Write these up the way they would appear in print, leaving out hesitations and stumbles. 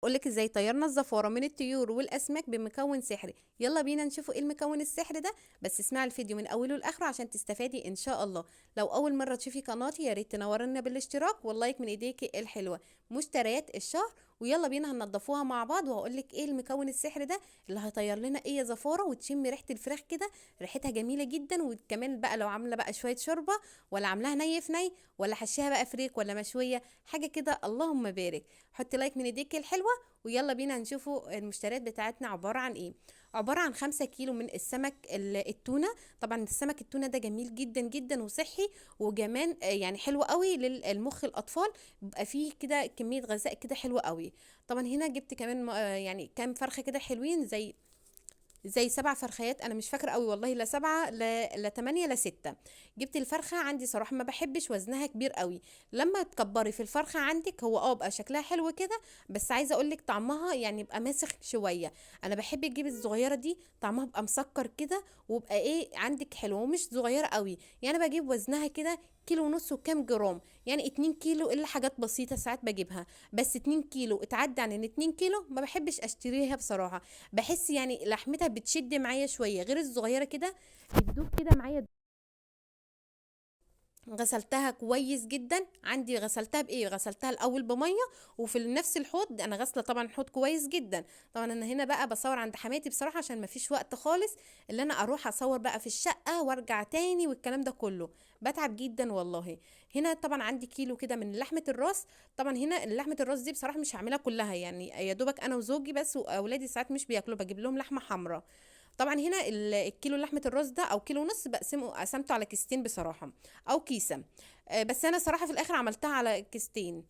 اقولك ازاي طيرنا الزفارة من الطيور والاسماك بمكون سحري. يلا بينا نشوفوا ايه المكون السحري ده. بس اسمعي الفيديو من اوله لاخره عشان تستفادي ان شاء الله. لو اول مرة تشوفي قناتي يا ريت تنورنا بالاشتراك واللايك من ايديكي الحلوة. مشتريات الشهر. ويلا بينا هننضفوها مع بعض وهقولك ايه المكون السحري ده اللي هيطير لنا ايه زفارة وتشمي ريحة الفراخ كده. ريحتها جميلة جدا، وكمان بقى لو عاملة بقى شوية شوربة ولا عاملاها ني في ني ولا حشيها بقى فريك ولا مشوية حاجة كده، اللهم بارك. حطي لايك من ايديك الحلوة. ويلا بينا نشوفوا المشتريات بتاعتنا عبارة عن ايه. عبارة عن 5 كيلو من السمك التونة. طبعا السمك التونة ده جميل جدا جدا وصحي، وكمان يعني حلو قوي للمخ الاطفال. بيبقى فيه كده كمية غذاء كده حلوة قوي. طبعا هنا جبت كمان يعني كام فرخة كده حلوين، زي 7 فرخات، انا مش فاكره قوي والله، لا 7 لا 8 لا 6. جبت الفرخه عندي صراحه ما بحبش وزنها كبير قوي. لما تكبري في الفرخه عندك هو بقى شكلها حلو كده، بس عايزه اقول لك طعمها يعني يبقى ماسخ شويه. انا بحب اجيب الصغيره دي طعمها بقى مسكر كده، وبقى ايه عندك حلو ومش صغيره قوي. يعني بجيب وزنها كده كيلو ونص وكام جرام، يعني 2 كيلو الا حاجات بسيطه ساعات بجيبها. بس 2 كيلو اتعدى عن ال 2 كيلو ما بحبش اشتريها بصراحه. بحس يعني لحمتها بتشد معايا شويه غير الصغيره كده، بتدوب كده معايا. غسلتها كويس جدا. عندي غسلتها بايه؟ غسلتها الاول بميه، وفي نفس الحوض انا غاسله طبعا الحوض كويس جدا. طبعا انا هنا بقى بصور عند حماتي بصراحه عشان ما فيش وقت خالص اللي انا اروح اصور بقى في الشقه وارجع تاني والكلام ده كله، بتعب جدا والله. هنا طبعا عندي كيلو كده من لحمه الراس. طبعا هنا لحمه الراس دي بصراحه مش هعملها كلها، يعني يا دوبك انا وزوجي بس، واولادي ساعات مش بياكلوا بجيب لهم لحمه حمراء. طبعا هنا الكيلو لحمه الراس ده او كيلو ونص قسمته على كيستين بصراحه، او كيسه. بس انا صراحه في الاخر عملتها على كيستين.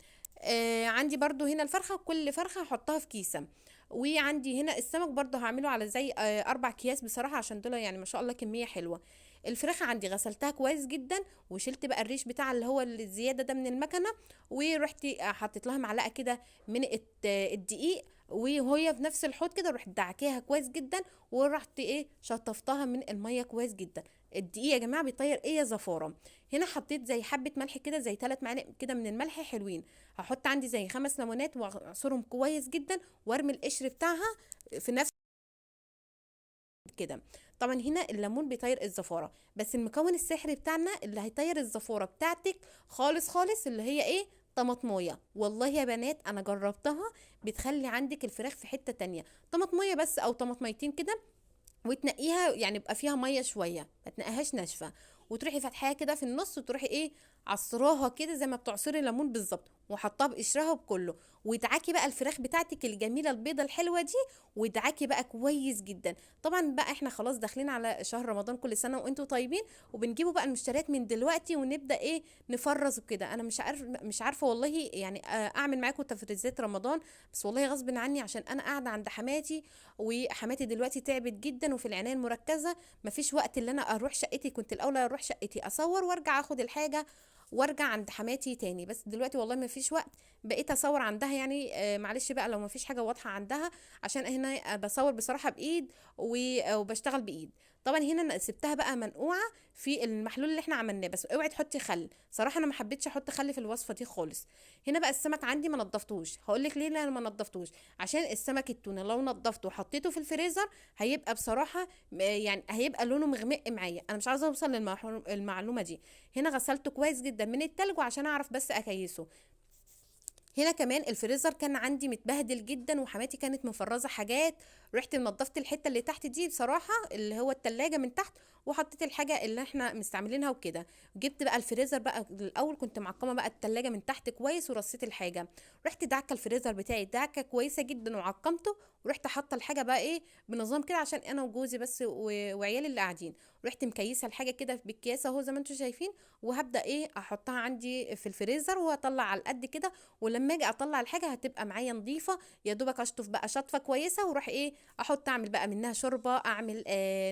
عندي برضو هنا الفرخه، كل فرخه هحطها في كيسه. وعندي هنا السمك برضو هعمله على زي 4 اكياس بصراحه، عشان دول يعني ما شاء الله كميه حلوه. الفراخ عندي غسلتها كويس جدا، وشلت بقى الريش بتاع اللي هو الزياده ده من المكنه. ورحت حطيت لها معلقه كده من الدقيق، وهي في نفس الحوض كده رحت دعكيها كويس جدا. ورحت ايه شطفتها من الميه كويس جدا. الدقيق يا جماعه بيطير ايه زفاره. هنا حطيت زي حبه ملح كده، زي 3 معالق كده من الملح حلوين. هحط عندي زي 5 ليمونات واعصرهم كويس جدا، وارمي القشر بتاعها في نفس كده. طبعا هنا الليمون بيطير الزفاره، بس المكون السحري بتاعنا اللي هيطير الزفاره بتاعتك خالص خالص اللي هي ايه؟ طماطمايه. والله يا بنات انا جربتها، بتخلي عندك الفراخ في حته تانية. طماطمايه بس او طماطميتين كده، وتنقيها يعني يبقى فيها ميه شويه، ما تنقيهاش ناشفه. وتروحي فاتحاها كده في النص، وتروحي ايه عصراها كده زي ما بتعصري الليمون بالظبط، وحطها بقشرها بكله. وادعكي بقى الفراخ بتاعتك الجميله البيضه الحلوه دي، وادعكي بقى كويس جدا. طبعا بقى احنا خلاص داخلين على شهر رمضان، كل سنه وانتم طيبين. وبنجيبوا بقى المشتريات من دلوقتي ونبدا ايه نفرز وكده. انا مش عارفه والله يعني اعمل معاكم تفريزات رمضان، بس والله غصب عني عشان انا قاعده عند حماتي. وحماتي دلوقتي تعبت جدا وفي العنايه المركزه، مفيش وقت اللي انا اروح شقتي. كنت الاول اروح شقتي اصور وارجع اخد الحاجه وارجع عند حماتي تاني، بس دلوقتي والله مفيش وقت. بقيت اصور عندها يعني معلش بقى لو مفيش حاجه واضحه عندها، عشان هنا بصور بصراحه بايد وبشتغل بايد. طبعا هنا أنا سبتها بقى منقوعه في المحلول اللي احنا عملناه، بس اوعي تحطي خل. صراحه انا ما حبيتش احط خل في الوصفه دي خالص. هنا بقى السمك عندي ما نضفتوش، هقول لك ليه انا ما نضفتوش. عشان السمك التونه لو نضفته وحطيته في الفريزر هيبقى بصراحه يعني هيبقى لونه مغمق معايا، انا مش عايزه اوصل للمعلومه دي. هنا غسلته كويس جدا من التلج وعشان اعرف بس اكيسه. هنا كمان الفريزر كان عندي متبهدل جدا، وحماتي كانت مفرزه حاجات. رحت نضفت الحته اللي تحت دي بصراحه اللي هو التلاجة من تحت، وحطيت الحاجه اللي احنا مستعملينها وكده. جبت بقى الفريزر بقى الاول، كنت معقمه بقى التلاجة من تحت كويس ورصيت الحاجه. رحت دعكه الفريزر بتاعي دعكه كويسه جدا وعقمته. ورحت حاطه الحاجه بقى ايه بنظام كده عشان انا وجوزي بس وعيالي اللي قاعدين. رحت مكيسه الحاجه كده بالكياسه اهو زي ما انتم شايفين. وهبدا ايه احطها عندي في الفريزر واطلع على قد كده. ولما اجي اطلع الحاجه هتبقى معايا نظيفه، يا دوبك اشطف بقى شطفه كويسه واروح ايه احط اعمل بقى منها شوربه، اعمل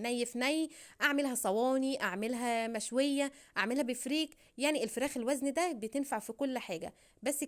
ني في ني، اعملها صواني، اعملها مشويه، اعملها بفريك. يعني الفراخ الوزن ده بتنفع في كل حاجه. بس